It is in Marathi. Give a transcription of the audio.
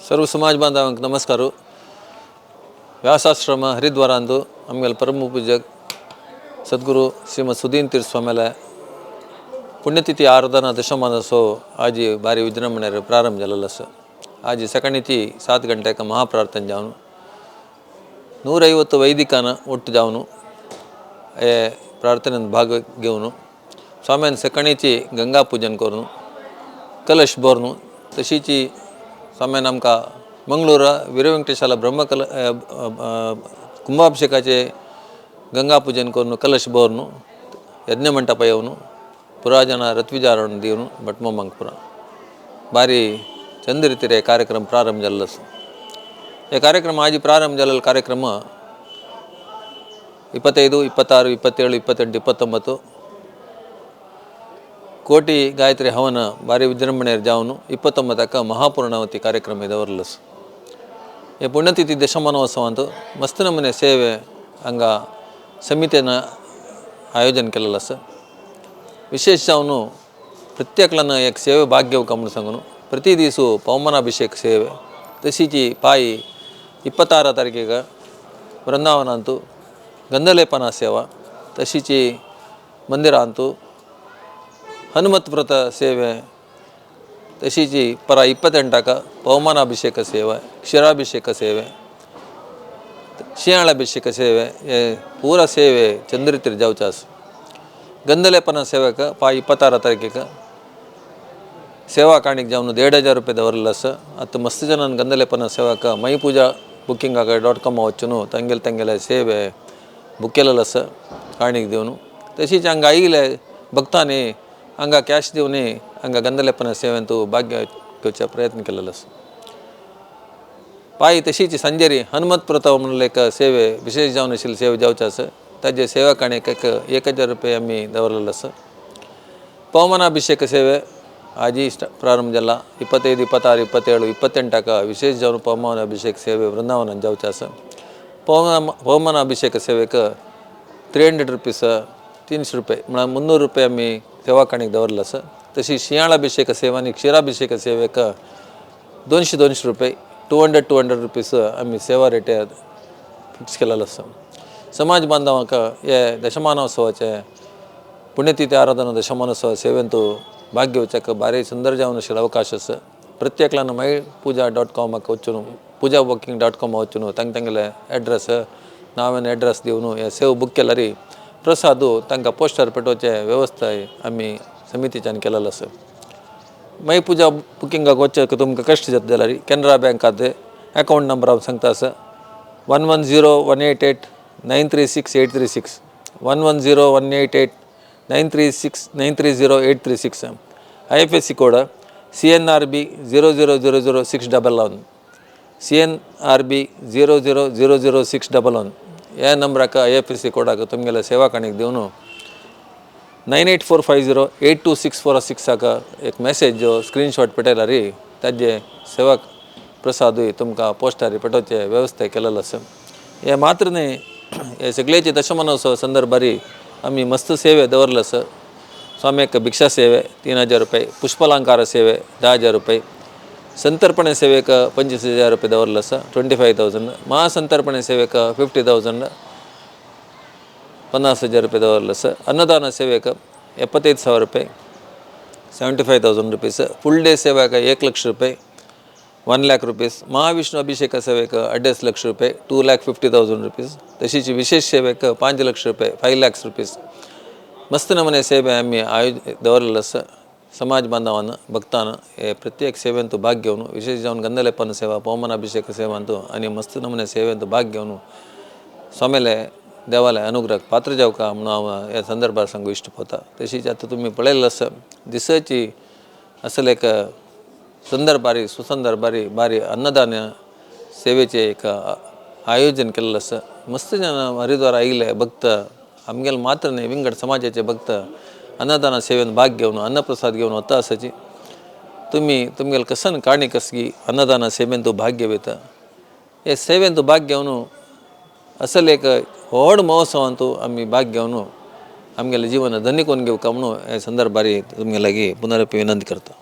सर्व समाज बांधवांक नमस्कार. व्यासाश्रम हरिद्वार अंदू आमगेल परम पूजक सद्गुरु श्रीमद सुधीन तीर्थ स्वामीला पुण्यतिथी आराधना दशमानोत्सव आज भारी विजृंभणेर प्रारंभ झालेलो आसा. आज सकाळी 7 गंटेक महाप्रार्थना जावन 150 वैदिकांना ಒಟ್ಟು जावन हे प्रार्थनेत भाग घेवन स्वाम्यान सकाळीची गंगा पूजन करून कलश भरून तशीच स्वाम्यान आमकां मंगळूरा वीरवेंकटेशाला ब्रह्मकल कुंभाभिषेकाचे गंगा पूजन करून कलश भरून यज्ञ मंडप येवन पुराजन रथविचारण दिवन भटमंगपुरा भारी चंद रीतीर कार्यक्रम प्रारंभ झालेलो आसा. हे कार्यक्रम आज प्रारंभ झालेलो कार्यक्रम 25, 26, 27, 28, 29 ಕೋಟಿ ಗಾಯತ್ರಿ ಹವನ ಭಾರಿ ವಿಜೃಂಭಣೆಯ ಜಾವನು 29ಕ್ಕೆ ಮಹಾಪೂರ್ಣಾವತಿ ಕಾರ್ಯಕ್ರಮ ಇದವರಲಸ್. ಈ ಪುಣ್ಯತಿಥಿ ದಶಮಾನೋತ್ಸವ ಅಂತ ಮಸ್ತ್ ನಮೂನೆ ಸೇವೆ ಹಂಗ ಸಮಿತಿನ ಆಯೋಜನೆ केलेलं असं. विशेष जाऊन प्रत्येकाला एक सेवे भाग्य कमून सांगून प्रति दिवस पवमानाभिषेक सेवे तशीची पायी 26 तारखेक वृंदावन अंतू गंधलेपना सेवा तशीची मंदिर अंतू हनुमत व्रत सेवे तशीची परा 28क पवमानाभिषेक सेवा क्षीराभिषेक सेवे शियाळाभिषेक सेवे हे पूरा सेवे चंद्रितिर जावचास. गंधलेपना सेवेक पा 26 तारखेक सेवा काणीक जावन 1500 रुपये दवरलेलो आसा. आतां मस्त जनान गंधलेपना सेवाक मई पूजा booking.com वचून ತಂಗೆಲೆ ಸೇವೆ बुक केलेलो आसा काणीक दिवन. तशीच हांगा आयिल्ले भक्तांनी हांगा कॅश दिवन हांगा गंधलेपना सेवेंत भाग्य घेवचे प्रयत्न केलेलो आसा. पायी तशीच संजेरी हनुमत व्रत म्हणून एक सेवे विशेष जावन आशिल्ली सेवे जावचे आसा. ताजे सेवा काणीक 1000 रुपये आमी दवरलेलो आसा. पवमानाभिषेक सेवे आज प्रारंभ जाला. 25, 26, 27, 28क विशेष जावन पवमानाभिषेक सेवे वृंदावनात जावचे आसा. पवमानाभिषेक सेवेक 300 रुपीस 300 रुपये म्हळ्यार 300 रुपये आमी सेवा काणीक दवरलेलो आसा. तशी शियाळाभिषेक सेवा आनी क्षीराभिषेक सेवेक 200 रुपये 200 रुपीस आमी सेवा रेट्यार फिक्स केलेलो आसा. समाज बांधवांक हे दशमानोत्सवाचे पुण्यतिथी आराधना दशमानोत्सव सेवेंत भाग घेवच्याक भारी सुंदर जावन आशिल्लो अवकाश आसा. प्रत्येकान mypuja.com वचून पूजा booking.com वचून तांगेले एड्रेस नावेन एड्रेस दिवन हे सेव बुक केल्यार प्रसाद तांकां पोस्टार पेटोवचे वेवस्था आमी समितीच्यान केलेलो आसा. मई पूजा बुकिंगाक वचचे तुमकां कश्ट जाता जाल्यार कॅनरा बँक खातें अकावंट नंबर हांव सांगता आसा 110188936836 110188930836 IFSC कोड CNRB 0000611 CNRB 0000611 ह्या नंबराक IFSC कोडाक तुमगेले सेवा काणीक दिवन 9845082646 एक मेसेज स्क्रीनशॉट पेटयल्यार ताजे सेवा प्रसादूय तुमकां पोस्टार पेटोवचे वेवस्था केलेलो आसा. हे मात्र न्ही, हे सगळेचे दशमानोत्सव संदर्भारी आमी मस्त सेवे दवरले आसा. स्वाम्याक भिक्षा सेवे 3000 रुपये, पुष्पलंकार सेवे 10000 रुपये, संतर्पणे सेवेक 25000 रुपये दवरलेलो आसा 25,000, महासंतर्पणे सेवेक 50,000 50,000 रुपये दवरलेलो आसा. अन्नदान सेवेक 75,000 रुपये 75,000 रुपीस, फुल डे सेवेक 1,00,000 रुपये 1,00,000 रुपीस, महाविष्णु अभिषेक सेवेक 2,50,000 रुपये 2,50,000 रुपीस, तशीच विशेष सेवेक 5,00,000 रुपये 5,00,000 रुपीस मस्त नमूने सेवे आमी दवरलेलो आसा. समाज बांधवान भक्तान हे प्रत्येक सेवेंत भाग घेवन विशेष जावन गंधलेपन सेवा पवमानाभिषेक सेवांत आनी मस्त नमूने सेवेंत भाग घेवन स्वामीले देवाले अनुग्रह पात्र जावका म्हणून हांव ह्या संदर्भार सांगूं इश्टपता. तशीच आतां तुमी पळयलें आसा दिसाची असल एक सुंदर सुंदर भारी अन्नदान सेवेचे एक आयोजन केलेलं आसा. मस्त जन हरिद्वार आयिल्ले भक्त आमगेले मात्र न्ही विंगड समाजाचे भक्त अन्नदान सेवेन भाग घेवन अन्नप्रसाद घेवन वता आसाची. तुमी तुमगेले कसन काणी कसगी अन्नदान सेवेंत भाग घेवता. हे सेवेंत भाग घेवन असल एक व्हड महोत्सवांत आमी भाग घेवन आमगेलें जीवन धन्य करून घेवका म्हणून हे संदर्भारी तुमगे लागीं पुनरपी विनंती करता.